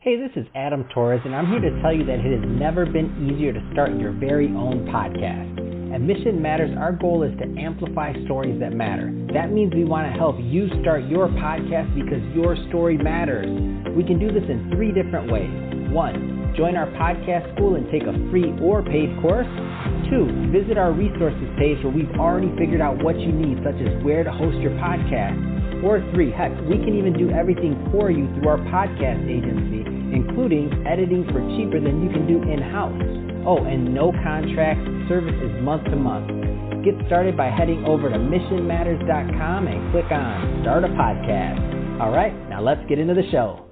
Hey, this is Adam Torres, and I'm here to tell you that it has never been easier to start your very own podcast. At Mission Matters, our goal is to amplify stories that matter. That means we want to help you start your podcast because your story matters. We can do this in 3 different ways. 1, join our podcast school and take a free or paid course. 2, visit our resources page where we've already figured out what you need, such as where to host your podcast. Or 3, heck, we can even do everything for you through our podcast agency, including editing for cheaper than you can do in-house. Oh, and no contracts, service is month to month. Get started by heading over to missionmatters.com and click on Start a Podcast. All right, now let's get into the show.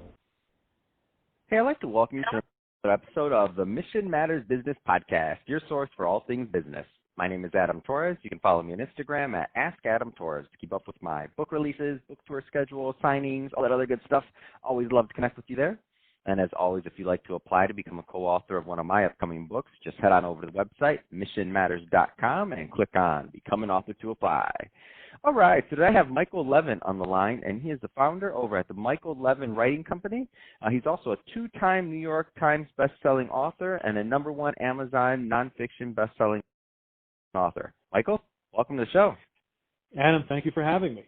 Hey, I'd like to welcome you to another episode of the Mission Matters Business Podcast, your source for all things business. My name is Adam Torres. You can follow me on Instagram at AskAdamTorres to keep up with my book releases, book tour schedule, signings, all that other good stuff. Always love to connect with you there. And as always, if you'd like to apply to become a co-author of one of my upcoming books, just head on over to the website, missionmatters.com, and click on Become an Author to apply. All right, so today I have Michael Levin on the line, and he is the founder over at the Michael Levin Writing Company. He's also a 2-time New York Times bestselling author and a #1 Amazon nonfiction bestselling author. Michael, welcome to the show. Adam, thank you for having me.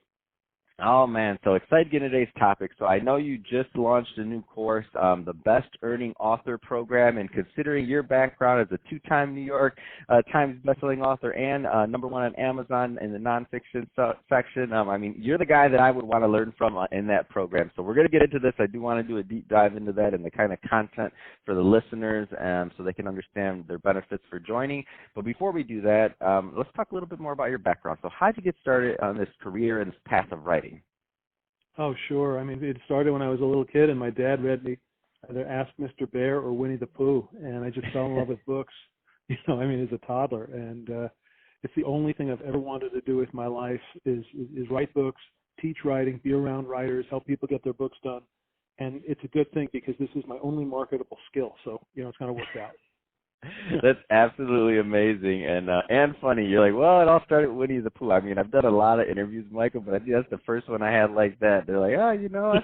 Oh, man, so excited to get into today's topic. So I know you just launched a new course, the Best Earning Author Program, and considering your background as a 2-time New York Times bestselling author and #1 on Amazon in the nonfiction section, I mean, you're the guy that I would want to learn from in that program. So we're going to get into this. I do want to do a deep dive into that and the kind of content for the listeners so they can understand their benefits for joining. But before we do that, let's talk a little bit more about your background. So how did you get started on this career and this path of writing? Oh, sure. I mean, it started when I was a little kid, and my dad read me either Ask Mr. Bear or Winnie the Pooh, and I just fell in love with books, as a toddler. And it's the only thing I've ever wanted to do with my life is write books, teach writing, be around writers, help people get their books done. And it's a good thing because this is my only marketable skill. So, it's kind of worked out. That's absolutely amazing and funny. You're like, well, it all started with Winnie the Pooh. I mean, I've done a lot of interviews, Michael, but I think that's the first one I had like that. They're like, I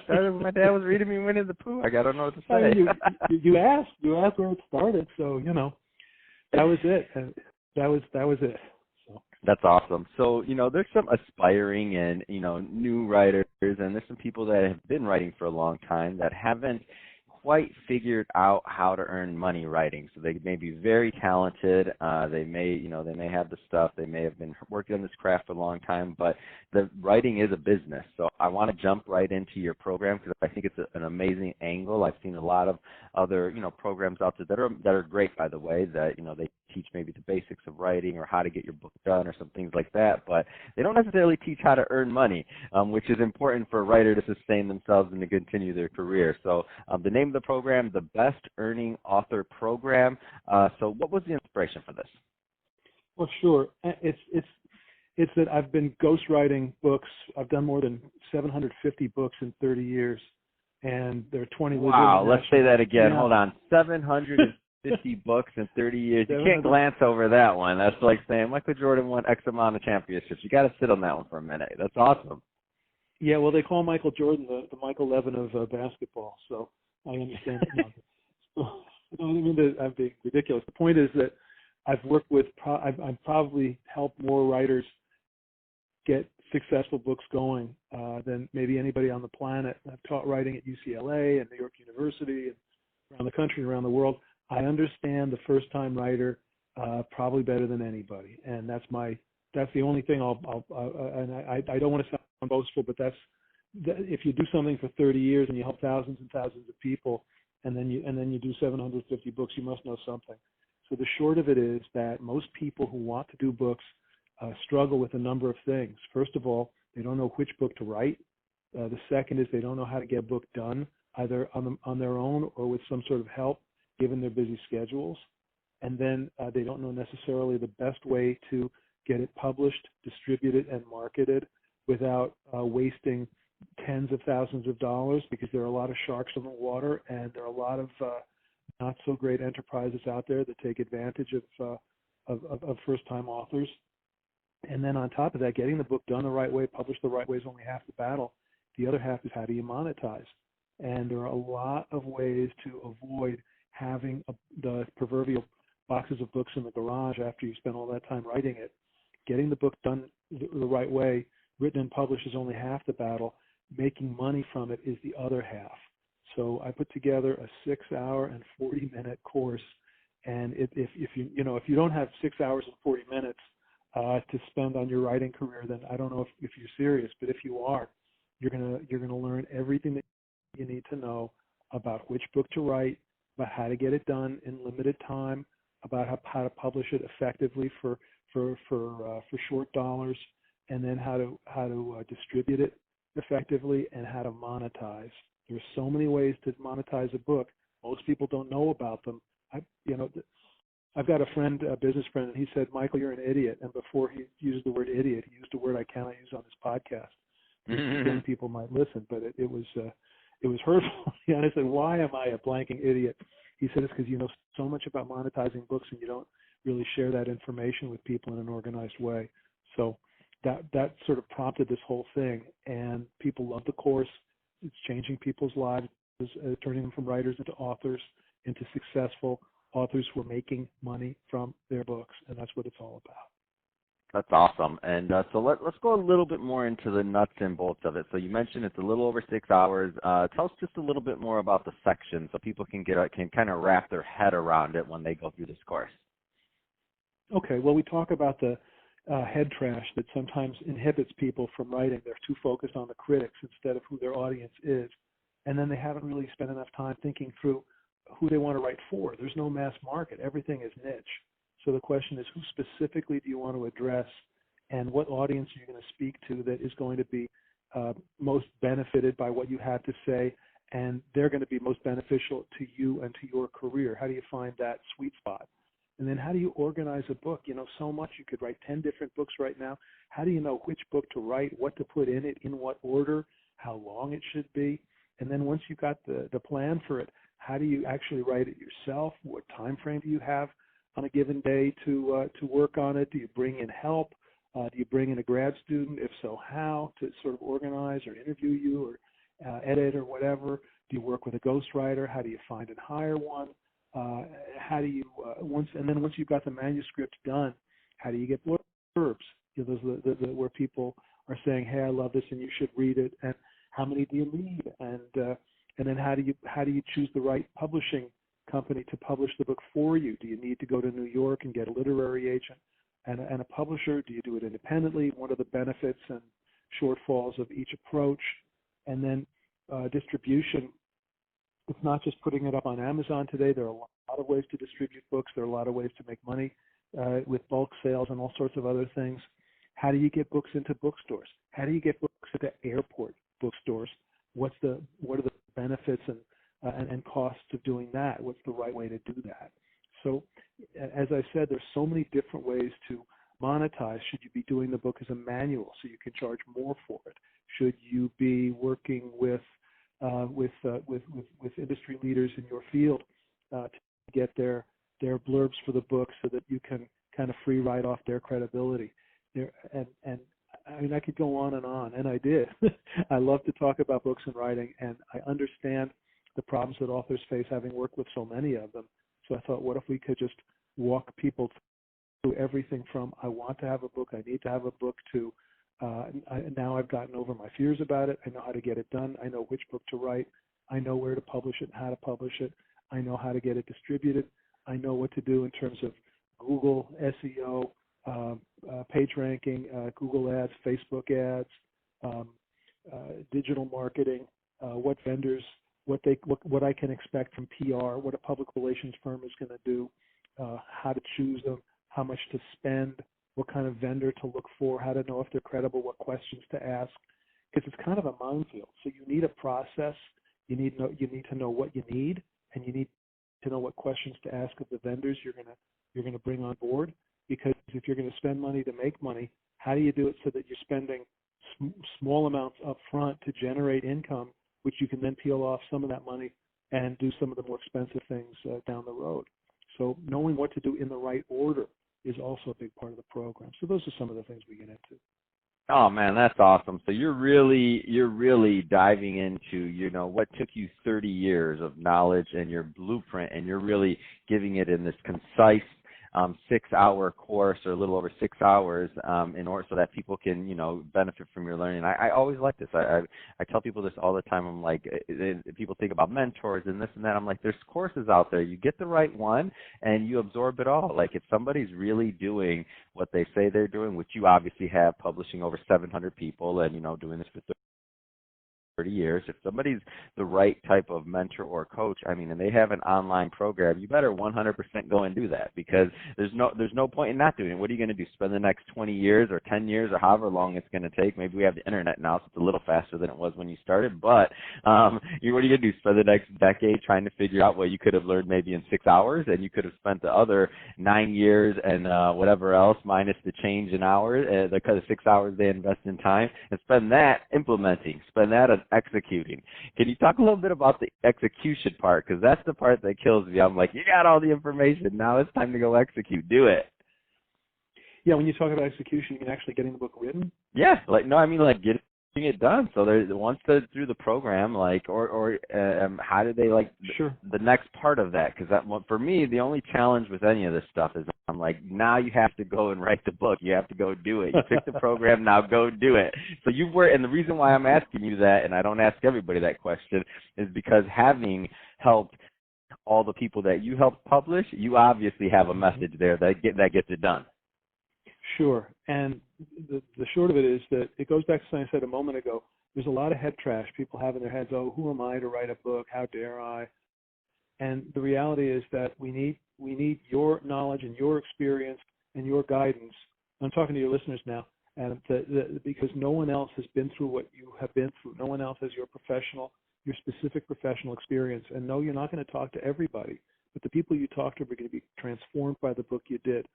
started when my dad was reading me Winnie the Pooh. I don't know what to say. I mean, you asked where it started, so that was it. That was it. So. That's awesome. So, there's some aspiring and new writers, and there's some people that have been writing for a long time that haven't quite figured out how to earn money writing. So they may be very talented. They may have the stuff. They may have been working on this craft for a long time, but the writing is a business. So I want to jump right into your program because I think it's an amazing angle. I've seen a lot of other, programs out there that are great, by the way, that, they teach maybe the basics of writing or how to get your book done or some things like that, but they don't necessarily teach how to earn money, which is important for a writer to sustain themselves and to continue their career. So the name of the program, the Best Earning Author Program. So what was the inspiration for this? Well, sure. It's that I've been ghostwriting books. I've done more than 750 books in 30 years, and there are 20. Wow, let's say that again. Yeah. Hold on. 750 books in 30 years. You can't glance over that one. That's like saying Michael Jordan won X amount of championships. You got to sit on that one for a minute. That's awesome. Yeah, well, they call Michael Jordan the Michael Levin of basketball, so I understand. I don't mean that I'm being ridiculous. The point is that I've worked with, I've probably helped more writers get successful books going than maybe anybody on the planet. I've taught writing at UCLA and New York University and around the country and around the world. I understand the first-time writer probably better than anybody, and that's the only thing and I don't want to sound boastful, but if you do something for 30 years and you help thousands and thousands of people, and then you do 750 books, you must know something. So the short of it is that most people who want to do books struggle with a number of things. First of all, they don't know which book to write. The second is they don't know how to get a book done, either on their own or with some sort of help, given their busy schedules. And then they don't know necessarily the best way to get it published, distributed, and marketed without wasting tens of thousands of dollars, because there are a lot of sharks in the water, and there are a lot of not so great enterprises out there that take advantage of first-time authors. And then on top of that, getting the book done the right way, published the right way is only half the battle. The other half is how do you monetize? And there are a lot of ways to avoid having the proverbial boxes of books in the garage after you spend all that time writing it. Getting the book done the right way, written and published, is only half the battle. Making money from it is the other half. So I put together a 6-hour and 40-minute course, and if you don't have 6 hours and 40 minutes to spend on your writing career, then I don't know if you're serious. But if you are, you're gonna learn everything that you need to know about which book to write, about how to get it done in limited time, about how to publish it effectively for short dollars, and then how to distribute it effectively, and how to monetize. There's so many ways to monetize a book. Most people don't know about them. I've got a business friend, and he said, "Michael, you're an idiot." And before he used the word idiot, he used a word I cannot use on this podcast. Young people might listen, but it was hurtful. And I said, "Why am I a blanking idiot?" He said, "It's because you know so much about monetizing books, and you don't really share that information with people in an organized way." So that sort of prompted this whole thing, and people love the course. It's changing people's lives, turning them from writers into authors, into successful authors who are making money from their books, and that's what it's all about. That's awesome. And so let's go a little bit more into the nuts and bolts of it. So you mentioned it's a little over 6 hours. Tell us just a little bit more about the sections so people can kind of wrap their head around it when they go through this course. Okay, well, we talk about the head trash that sometimes inhibits people from writing. They're too focused on the critics instead of who their audience is. And then they haven't really spent enough time thinking through who they want to write for. There's no mass market. Everything is niche. So the question is, who specifically do you want to address, and what audience are you going to speak to that is going to be most benefited by what you have to say, and they're going to be most beneficial to you and to your career? How do you find that sweet spot? And then how do you organize a book? You know, so much. You could write 10 different books right now. How do you know which book to write, what to put in it, in what order, how long it should be? And then once you've got the plan for it, how do you actually write it yourself? What time frame do you have on a given day to work on it? Do you bring in help? Do you bring in a grad student? If so, how, to sort of organize or interview you or edit or whatever? Do you work with a ghostwriter? How do you find and hire one? How do you once you've got the manuscript done, how do you get blurbs? You know, those where people are saying, "Hey, I love this, and you should read it." And how many do you need? And then how do you choose the right publishing company to publish the book for you? Do you need to go to New York and get a literary agent and a publisher? Do you do it independently? What are the benefits and shortfalls of each approach? And then distribution. It's not just putting it up on Amazon today. There are a lot of ways to distribute books. There are a lot of ways to make money with bulk sales and all sorts of other things. How do you get books into bookstores? How do you get books into airport bookstores? What are the benefits and costs of doing that? What's the right way to do that? So, as I said, there's so many different ways to monetize. Should you be doing the book as a manual so you can charge more for it? Should you be working with industry leaders in your field to get their blurbs for the book so that you can kind of free write off their credibility? And I mean, I could go on, and I did. I love to talk about books and writing, and I understand the problems that authors face, having worked with so many of them. So I thought, what if we could just walk people through everything from I want to have a book, I need to have a book, to now I've gotten over my fears about it. I know how to get it done. I know which book to write. I know where to publish it and how to publish it. I know how to get it distributed. I know what to do in terms of Google, SEO, page ranking, Google ads, Facebook ads, digital marketing, what vendors, what I can expect from PR, what a public relations firm is going to do, how to choose them, how much to spend, what kind of vendor to look for, how to know if they're credible, what questions to ask, because it's kind of a minefield. So you need a process. You need to know what you need, and you need to know what questions to ask of the vendors you're going to bring on board. Because if you're going to spend money to make money, how do you do it so that you're spending small amounts up front to generate income, which you can then peel off some of that money and do some of the more expensive things down the road? So knowing what to do in the right order is also a big part of the program. So those are some of the things we get into. Oh man, that's awesome. So you're really diving into, what took you 30 years of knowledge and your blueprint, and you're really giving it in this concise 6-hour course, or a little over 6 hours, in order so that people can, benefit from your learning. I always like this. I tell people this all the time. I'm like, people think about mentors and this and that. I'm like, there's courses out there. You get the right one and you absorb it all. Like, if somebody's really doing what they say they're doing, which you obviously have, publishing over 700 people and, doing this for 30 years, if somebody's the right type of mentor or coach, and they have an online program, you better 100% go and do that, because there's no point in not doing it. What are you going to do? Spend the next 20 years or 10 years or however long it's going to take? Maybe we have the internet now, so it's a little faster than it was when you started, but what are you going to do? Spend the next decade trying to figure out what you could have learned maybe in 6 hours, and you could have spent the other 9 years and whatever else, minus the change in hours, the 6 hours they invest in time, and spend that implementing, spend that on executing. Can you talk a little bit about the execution part? Because that's the part that kills me. I'm like, you got all the information. Now it's time to go execute. Do it. Yeah, when you talk about execution, you mean actually getting the book written? Yeah, getting it done. So once they're through the program, how do they Sure. the next part of that? Because for me, the only challenge with any of this stuff is I'm like, now you have to go and write the book. You have to go do it. You pick the program, now go do it. So and the reason why I'm asking you that, and I don't ask everybody that question, is because having helped all the people that you helped publish, you obviously have a message there that gets it done. Sure. And the short of it is that it goes back to something I said a moment ago. There's a lot of head trash. People have in their heads, oh, who am I to write a book? How dare I? And the reality is that we need your knowledge and your experience and your guidance. I'm talking to your listeners now, and because no one else has been through what you have been through. No one else has your specific professional experience. And no, you're not going to talk to everybody, but the people you talk to are going to be transformed by the book you did.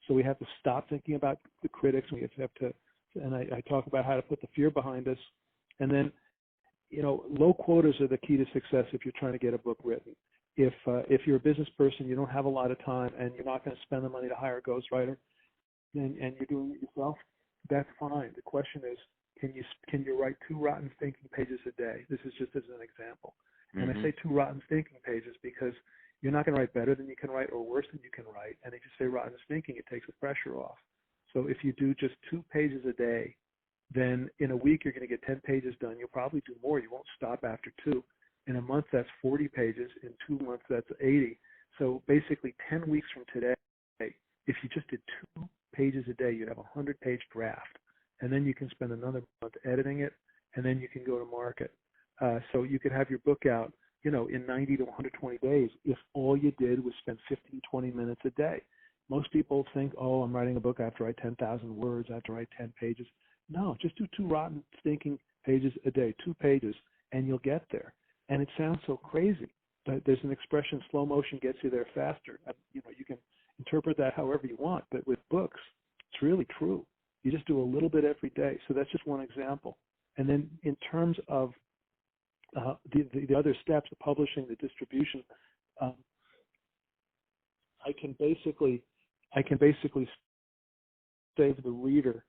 So we have to stop thinking about the critics. We have to, and I talk about how to put the fear behind us. And then, low quotas are the key to success if you're trying to get a book written. If you're a business person, you don't have a lot of time, and you're not going to spend the money to hire a ghostwriter, and you're doing it yourself, that's fine. The question is, can you write 2 rotten thinking pages a day? This is just as an example. And I say 2 rotten thinking pages because you're not going to write better than you can write or worse than you can write. And if you say rotten thinking, it takes the pressure off. So if you do just 2 pages a day, then in a week you're going to get 10 pages done. You'll probably do more. You won't stop after 2. In a month, that's 40 pages. In 2 months, that's 80. So basically 10 weeks from today, if you just did 2 pages a day, you'd have a 100-page draft. And then you can spend another month editing it, and then you can go to market. So you could have your book out, in 90 to 120 days if all you did was spend 15, 20 minutes a day. Most people think, oh, I'm writing a book, I have to write 10,000 words, I have to write 10 pages. No, just do 2 rotten stinking pages a day, 2 pages, and you'll get there. And it sounds so crazy, but there's an expression, slow motion gets you there faster. You can interpret that however you want, but with books, it's really true. You just do a little bit every day. So that's just one example. And then in terms of the other steps, the publishing, the distribution, I can basically save the reader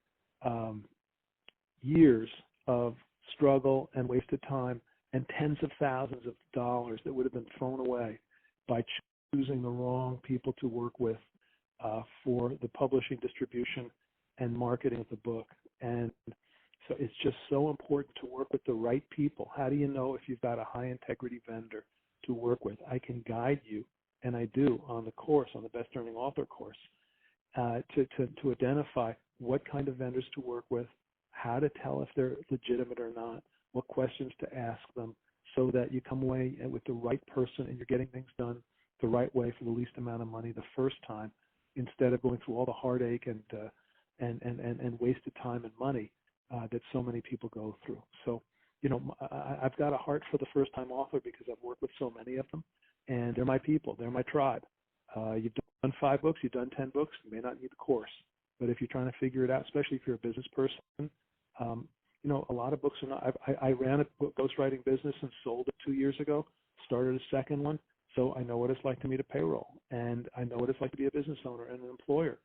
years of struggle and wasted time and tens of thousands of dollars that would have been thrown away by choosing the wrong people to work with for the publishing, distribution, and marketing of the book. And so it's just so important to work with the right people. How do you know if you've got a high integrity vendor to work with? I can guide you, and I do on the course, on the Best Earning Author course, to identify what kind of vendors to work with, how to tell if they're legitimate or not, what questions to ask them, so that you come away with the right person and you're getting things done the right way for the least amount of money the first time, instead of going through all the heartache and wasted time and money that so many people go through. So, I've got a heart for the first-time author because I've worked with so many of them, and they're my people, they're my tribe. You've done 5 books, you've done 10 books, you may not need the course. But if you're trying to figure it out, especially if you're a business person, a lot of books are not. I ran a ghostwriting business and sold it 2 years ago, started a second one, so I know what it's like to meet a payroll, and I know what it's like to be a business owner and an employer.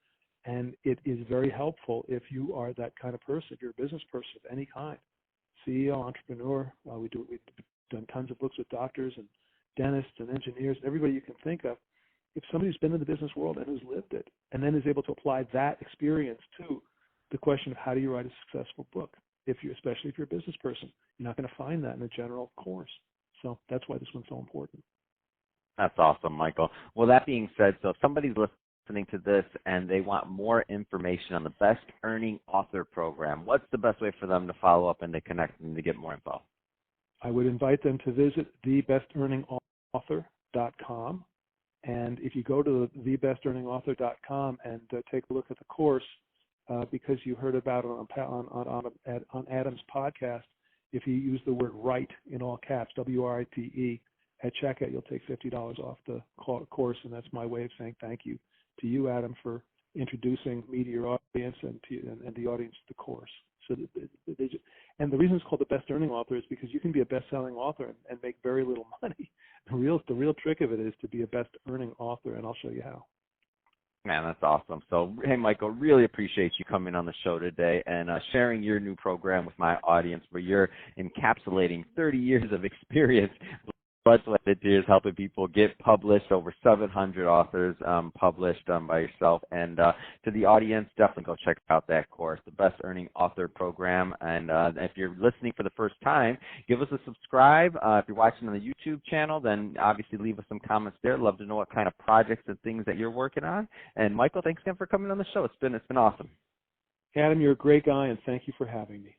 And it is very helpful if you are that kind of person, if you're a business person of any kind, CEO, entrepreneur. We've done tons of books with doctors and dentists and engineers and everybody you can think of. If somebody's been in the business world and who's lived it and then is able to apply that experience to the question of how do you write a successful book, especially if you're a business person, you're not going to find that in a general course. So that's why this one's so important. That's awesome, Michael. Well, that being said, so if somebody's listening to this and they want more information on the Best Earning Author Program, what's the best way for them to follow up and to connect and to get more info? I would invite them to visit thebestearningauthor.com. And if you go to thebestearningauthor.com and take a look at the course, because you heard about it on Adam's podcast, if you use the word write in all caps, WRITE, at checkout, you'll take $50 off the course, and that's my way of saying thank you to you, Adam, for introducing me to your audience and the audience to the course. So and the reason it's called the Best Earning Author is because you can be a best-selling author and make very little money. The real trick of it is to be a best earning author, and I'll show you how. Man, that's awesome. So, hey, Michael, really appreciate you coming on the show today and sharing your new program with my audience where you're encapsulating 30 years of experience. Blood, sweat, and tears, helping people get published, over 700 authors published by yourself. And to the audience, definitely go check out that course, the Best Earning Author Program. And if you're listening for the first time, give us a subscribe. If you're watching on the YouTube channel, then obviously leave us some comments there. Love to know what kind of projects and things that you're working on. And Michael, thanks again for coming on the show. It's been awesome. Adam, you're a great guy, and thank you for having me.